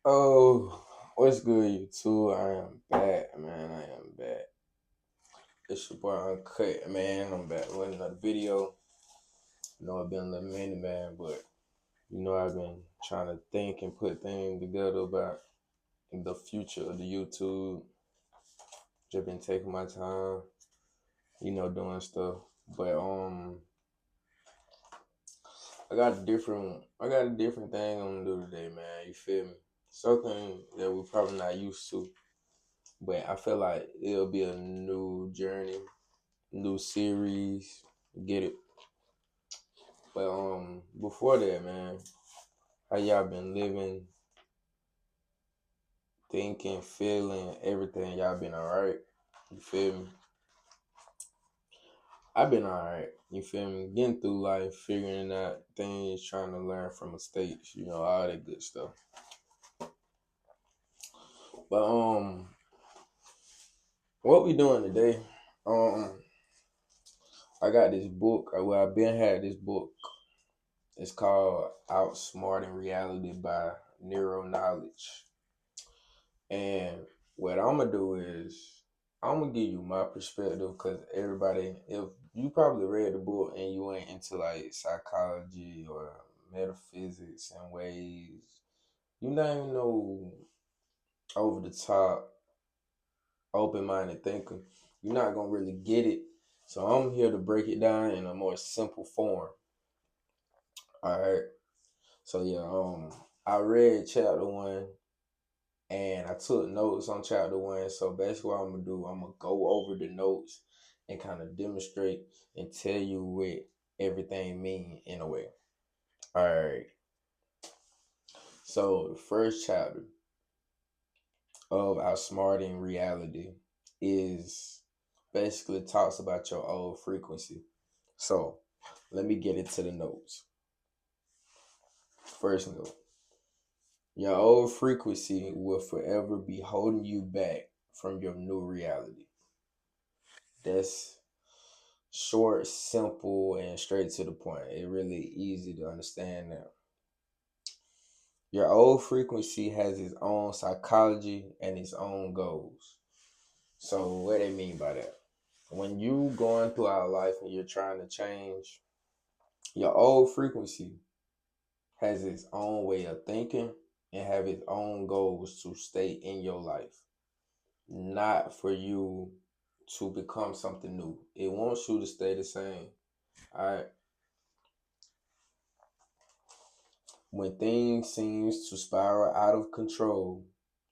Oh, what's good, you two? I am back, man. I am back. It's your boy Uncut, man. I'm back with another video. I've been a little minute, man, but I've been trying to think and put things together about the future of the YouTube. Just been taking my time, doing stuff. But I got a different thing I'm gonna do today, man. You feel me? Something that we're probably not used to, but I feel like it'll be a new journey, new series. Get it? But before that, man, how y'all been living, thinking, feeling, everything? Y'all been alright? You feel me? I've been alright. You feel me? Getting through life, figuring out things, trying to learn from mistakes. All that good stuff. But what we doing today? Um, I got this book. Well, I've been had this book. It's called "Outsmarting Reality" by Neuro Knowledge. And what I'm gonna do is I'm gonna give you my perspective because everybody, if you probably read the book and you ain't into like psychology or metaphysics and ways, you not even know over the top, open minded thinker, you're not gonna really get it. So I'm here to break it down in a more simple form. All right. So yeah, I read chapter one and I took notes on chapter one. So basically, what I'm gonna do, I'm gonna go over the notes and kind of demonstrate and tell you what everything mean in a way. All right. So the first chapter of Outsmarting Reality is basically talks about your old frequency. So let me get into the notes. First note: your old frequency will forever be holding you back from your new reality. That's short, simple, and straight to the point. It really easy to understand now. Your old frequency has its own psychology and its own goals. So what do I mean by that? When you going throughout life and you're trying to change, your old frequency has its own way of thinking and have its own goals to stay in your life. Not for you to become something new. It wants you to stay the same. All right. When things seems to spiral out of control,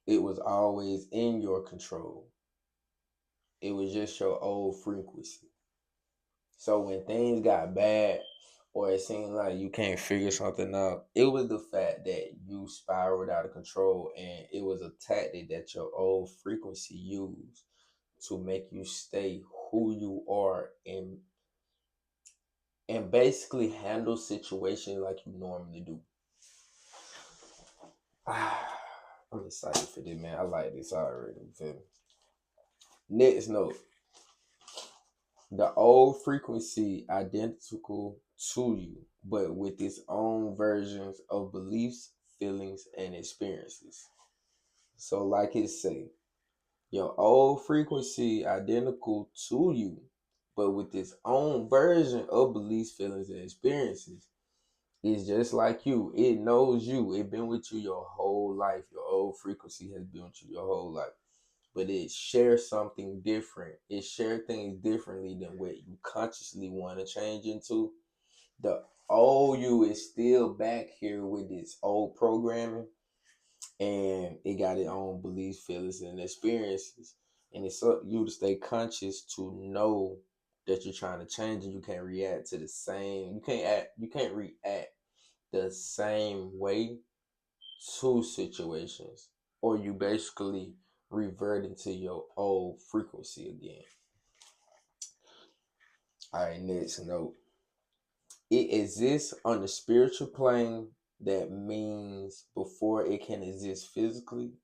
it was always in your control. It was just your old frequency. So when things got bad or it seemed like you can't figure something out, it was the fact that you spiraled out of control and it was a tactic that your old frequency used to make you stay who you are and basically handle situations like you normally do. I'm excited for this, man. I like this already. You feel me? Next note: the old frequency identical to you, but with its own versions of beliefs, feelings, and experiences. So, like it say, your old frequency identical to you, but with its own version of beliefs, feelings, and experiences. It's just like you. It knows you. It been with you your whole life. Your old frequency has been with you your whole life. But it shares something different. It shares things differently than what you consciously want to change into. The old you is still back here with its old programming, and it got its own beliefs, feelings, and experiences. And it's up to you to stay conscious to know that you're trying to change, and you can't react to the same. You can't react the same way to situations, or you basically revert into your old frequency again. All right, next note. It exists on the spiritual plane. That means before it can exist physically,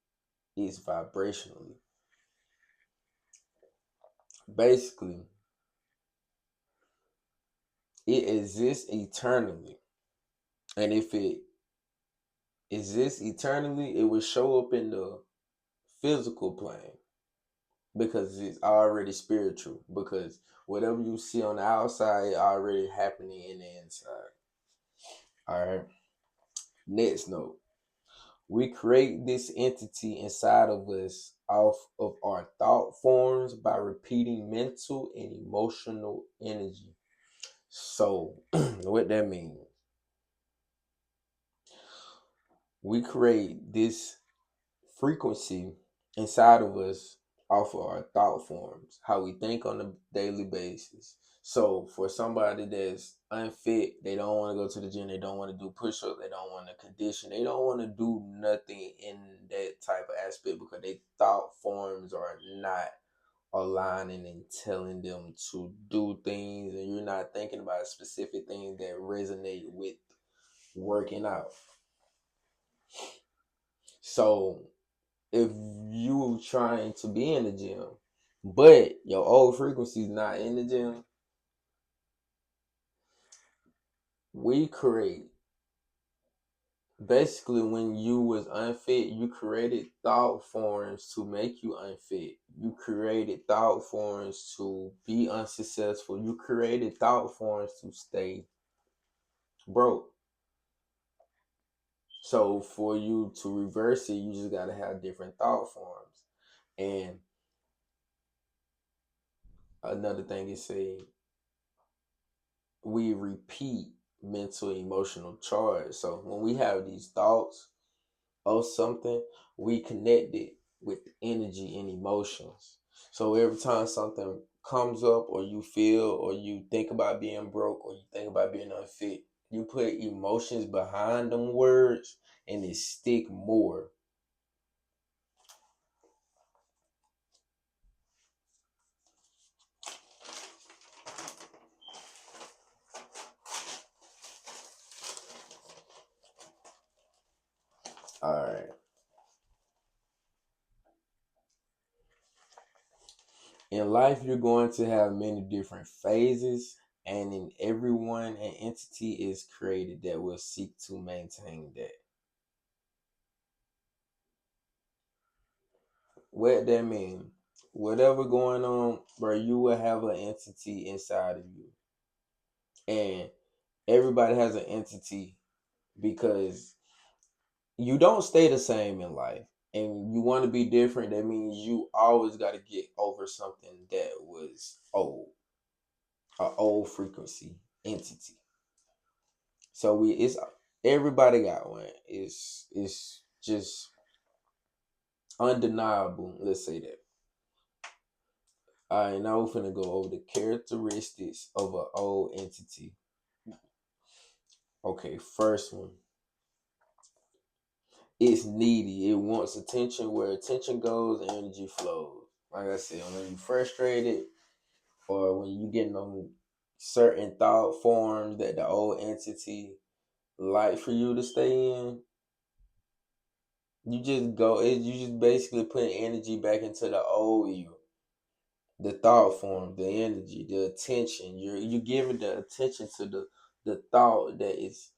it's vibrationally. Basically, it exists eternally. And if it exists eternally, it will show up in the physical plane because it's already spiritual. Because whatever you see on the outside is already happening in the inside. All right. Next note. We create this entity inside of us off of our thought forms by repeating mental and emotional energy. So, what that means, we create this frequency inside of us off of our thought forms, how we think on a daily basis. So for somebody that's unfit, they don't want to go to the gym, they don't want to do push-ups, they don't want to condition, they don't want to do nothing in that type of aspect because their thought forms are not aligning and telling them to do things, and you're not thinking about specific things that resonate with working out. So if you trying to be in the gym, but your old frequency is not in the gym, we create basically when you was unfit, you created thought forms to make you unfit. You created thought forms to be unsuccessful. You created thought forms to stay broke. So for you to reverse it, you just gotta have different thought forms. And another thing is say we repeat mental emotional charge. So when we have these thoughts of something, we connect it with energy and emotions. So every time something comes up or you feel or you think about being broke or you think about being unfit, you put emotions behind them words and it stick more. All right. In life, you're going to have many different phases, and in everyone, an entity is created that will seek to maintain that. What that mean? Whatever going on, bro, you will have an entity inside of you, and everybody has an entity because you don't stay the same in life, and you want to be different. That means you always got to get over something that was old, an old frequency entity. So it's everybody got one. It's just undeniable. Let's say that. All right, now we're finna go over the characteristics of an old entity. Okay, first one. It's needy. It wants attention. Where attention goes, energy flows. Like I said, when you're frustrated or when you getting on certain thought forms that the old entity like for you to stay in, you just go. You just basically put energy back into the old you, the thought form, the energy, the attention. You're giving the attention to the thought that is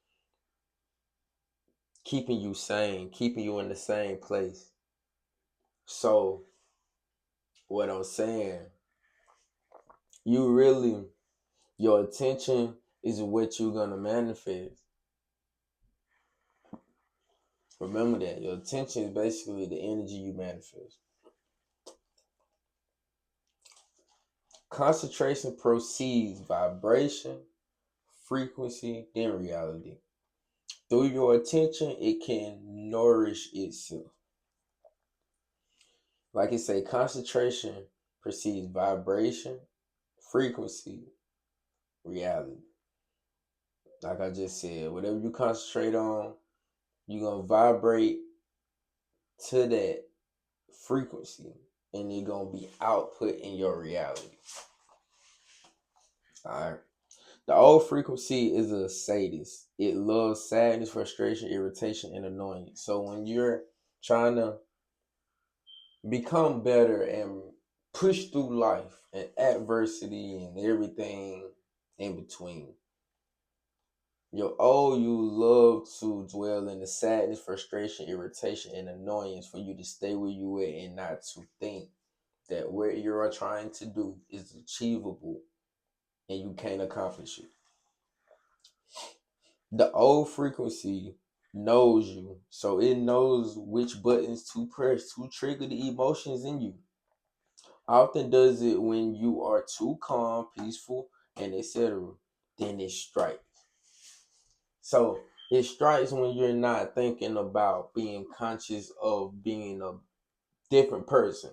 keeping you sane, keeping you in the same place. So what I'm saying, you really your attention is what you're gonna manifest. Remember that your attention is basically the energy you manifest. Concentration proceeds vibration, frequency, then reality. Through your attention, it can nourish itself. Like it say, concentration precedes vibration, frequency, reality. Like I just said, whatever you concentrate on, you're gonna vibrate to that frequency and it's gonna be output in your reality. Alright. The old frequency is a sadist. It loves sadness, frustration, irritation, and annoyance. So when you're trying to become better and push through life and adversity and everything in between, Your old you love to dwell in the sadness, frustration, irritation, and annoyance for you to stay where you at and not to think that what you are trying to do is achievable and you can't accomplish it. The old frequency knows you, so it knows which buttons to press to trigger the emotions in you. Often does it when you are too calm, peaceful, and etc. Then it strikes. So it strikes when you're not thinking about being conscious of being a different person.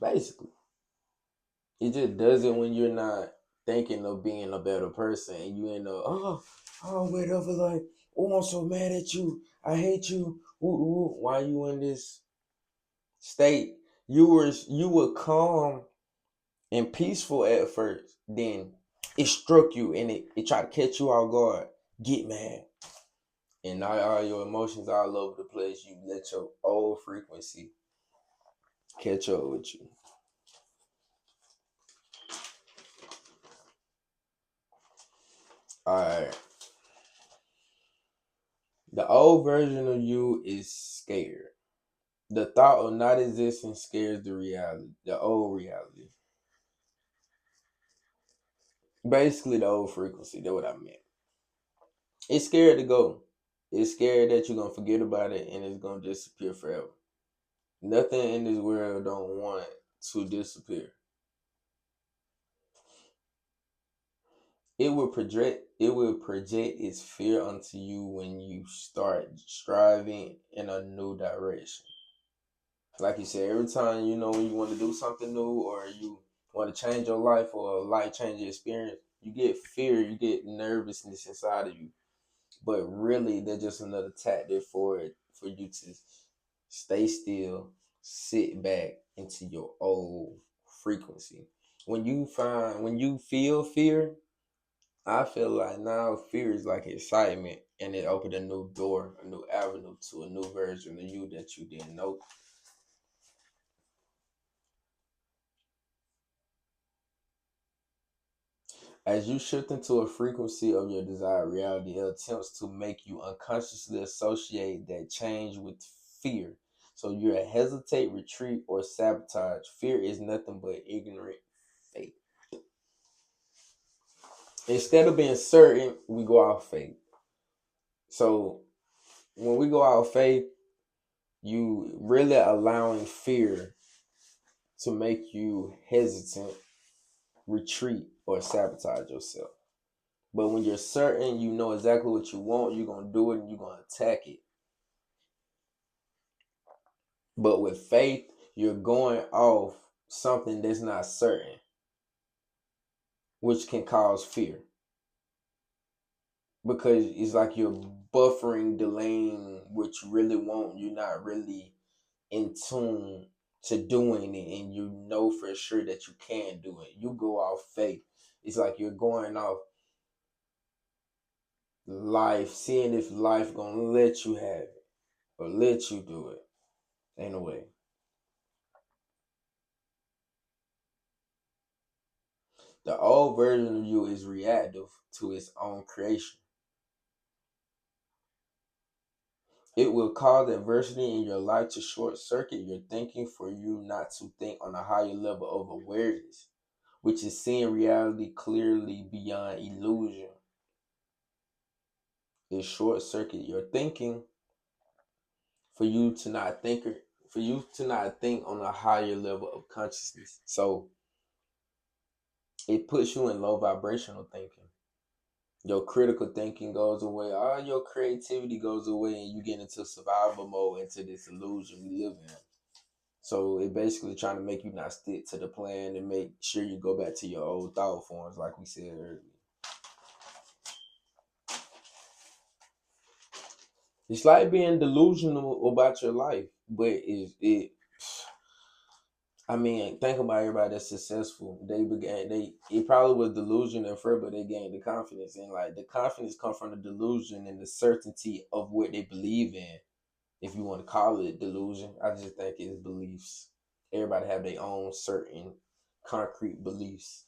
Basically, it just does it when you're not thinking of being a better person, and you end up, whatever, like, oh, I'm so mad at you, I hate you. Ooh, ooh. Why you in this state? You were calm and peaceful at first, then it struck you and it tried to catch you off guard. Get mad. And now all your emotions all over the place. You let your old frequency catch up with you. Alright. The old version of you is scared. The thought of not existing scares the reality, the old reality. Basically the old frequency. That's what I meant. It's scared to go. It's scared that you're gonna forget about it and it's gonna disappear forever. Nothing in this world don't want to disappear. It will project its fear onto you when you start striving in a new direction. Like you said, every time when you want to do something new or you want to change your life or a life changing experience, you get fear, you get nervousness inside of you. But really they're just another tactic for you to stay still, sit back into your old frequency. When you feel fear, I feel like now fear is like excitement and it opened a new door, a new avenue to a new version of you that you didn't know. As you shift into a frequency of your desired reality, it attempts to make you unconsciously associate that change with fear. So you're a hesitate, retreat, or sabotage. Fear is nothing but ignorant faith. Instead of being certain, we go out faith. So when we go out faith, you really allowing fear to make you hesitant, retreat, or sabotage yourself. But when you're certain, you know exactly what you want, you're going to do it and you're going to attack it. But with faith, you're going off something that's not certain, which can cause fear. Because it's like you're buffering, delaying what you really want. You're not really in tune to doing it, and you know for sure that you can do it. You go off faith. It's like you're going off life, seeing if life gonna let you have it or let you do it. Ain't no way. The old version of you is reactive to its own creation. It will cause adversity in your life to short circuit your thinking for you not to think on a higher level of awareness, which is seeing reality clearly beyond illusion. It short circuit your thinking for you to not think on a higher level of consciousness. So it puts you in low vibrational thinking. Your critical thinking goes away, all your creativity goes away, and you get into survival mode, into this illusion we live in. So it basically trying to make you not stick to the plan and make sure you go back to your old thought forms, like we said earlier. It's like being delusional about your life, but it. I mean, think about everybody that's successful. It probably was delusion at first, but they gained the confidence, and like the confidence come from the delusion and the certainty of what they believe in. If you want to call it delusion, I just think it's beliefs. Everybody have their own certain concrete beliefs.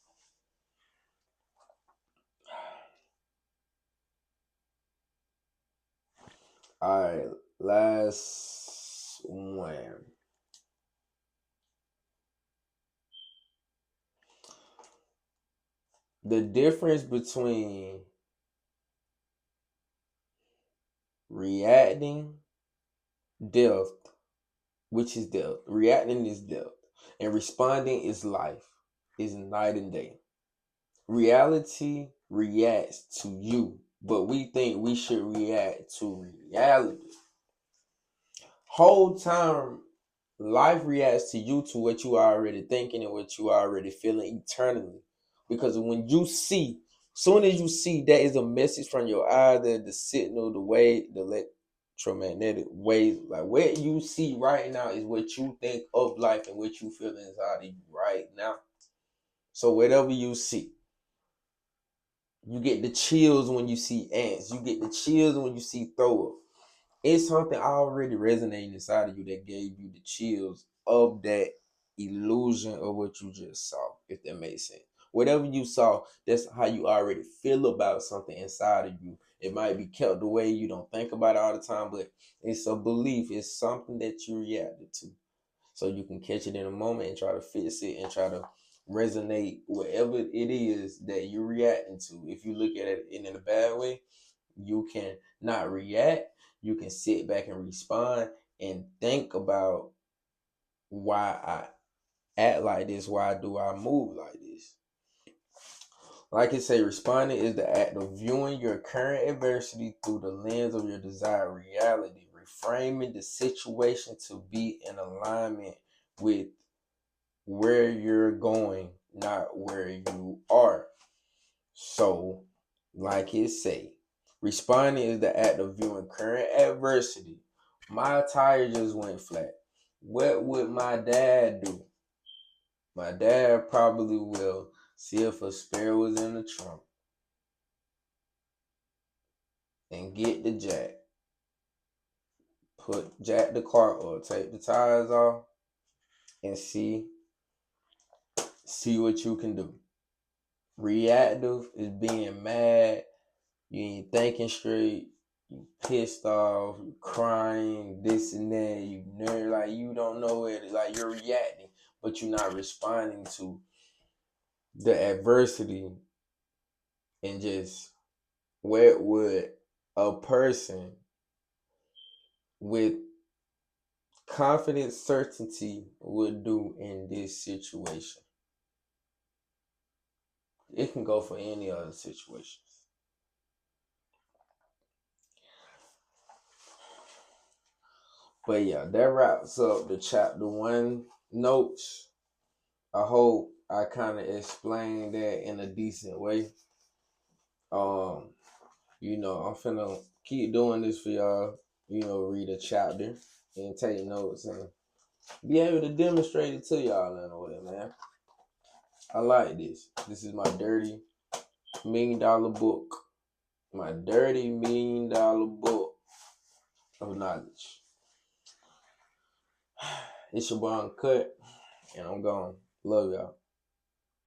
All right, last one. The difference between reacting death, which is death, reacting is death, and responding is life, is night and day. Reality reacts to you, but we think we should react to reality. Whole time, life reacts to you, to what you are already thinking and what you are already feeling eternally. Because when you see, soon as you see, that is a message from your eye, the signal, the way, the electromagnetic waves. Like what you see right now is what you think of life and what you feel inside of you right now. So whatever you see, you get the chills when you see ants. You get the chills when you see throw up. It's something already resonating inside of you that gave you the chills of that illusion of what you just saw, if that makes sense. Whatever you saw, that's how you already feel about something inside of you. It might be kept away, you don't think about it all the time, but it's a belief, it's something that you reacted to. So you can catch it in a moment and try to fix it and try to resonate whatever it is that you're reacting to. If you look at it in a bad way, you can not react. You can sit back and respond and think about why I act like this. Why do I move like this? Like I say, responding is the act of viewing your current adversity through the lens of your desired reality, reframing the situation to be in alignment with where you're going, not where you are. So, like it say, responding is the act of viewing current adversity. My tire just went flat. What would my dad do? My dad probably will see if a spare was in the trunk and get the jack. Jack the car or take the tires off and see what you can do. Reactive is being mad, you ain't thinking straight, you pissed off, you crying, this and that, you nerd, like you don't know it, like you're reacting, but you're not responding to the adversity. And just what would a person with confident certainty would do in this situation? It can go for any other situations. But yeah, that wraps up the chapter one notes. I hope I kind of explained that in a decent way. Um, I'm finna keep doing this for y'all. Read a chapter and take notes and be able to demonstrate it to y'all in a way, man. I like this. This is my dirty $1 million book. My dirty $1 million book of knowledge. It's your boy Uncut, and I'm gone. Love y'all.